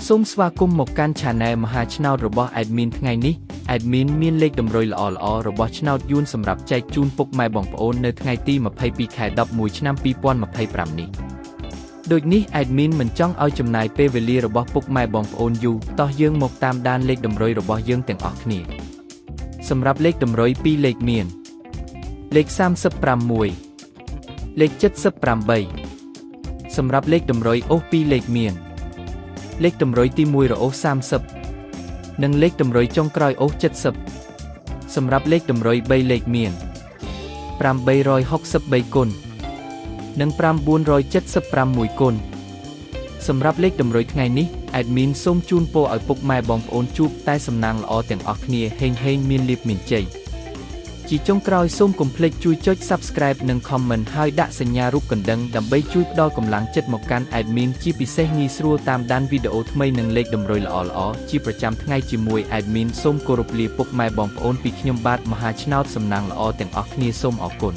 សូមស្វាគមន៍មកកាន់ Channel មហាឆ្នោតរបស់ Admin ថ្ងៃនេះ Admin មានលេខតម្រុយល្អៗរបស់ឆ្នោតយួនសម្រាប់ចែកជូនពុកម៉ែបងប្អូននៅថ្ងៃទី22 ខែ 11 ឆ្នាំ 2025 នេះដូចនេះ Admin មិនចង់ឲ្យចំណាយពេលវេលារបស់ពុកម៉ែបងប្អូនយូរតោះយើងមកតាមដានលេខតម្រុយរបស់យើងទាំងអស់គ្នាសម្រាប់លេខតម្រុយ2លេខមានលេខ36លេខ78សម្រាប់លេខតម្រុយអូស2លេខមានលេខតម្រុយទី1រអូស30និងលេខតម្រុយចុងក្រោយអូស70សម្រាប់លេខតម្រុយ3លេខមាន863គុណនិង976គុណសម្រាប់លេខតម្រុយថ្ងៃនេះ Admin សូមជូនពរឲ្យពុកម៉ែបងប្អូនជួបតែសំណាងល្អទាំងអស់គ្នាហេងមានលាភមានជ័យជាចុងក្រោយសូមកុំភ្លេចជួយចុច Subscribe និង Comment ហើយដាក់សញ្ញារូបកណ្ដឹងដើម្បីជួយផ្ដល់កម្លាំងចិត្តមកកាន់ Admin ជាពិសេសងាយស្រួលតាមដានវីដេអូថ្មីនិងលេខតម្រុយល្អៗជាប្រចាំថ្ងៃជាមួយ Admin សូមគោរពលាពុកម៉ែបងប្អូនពីខ្ញុំបាទមហាឆ្នោតសំណាងល្អទាំងអស់គ្នាសូមអរគុណ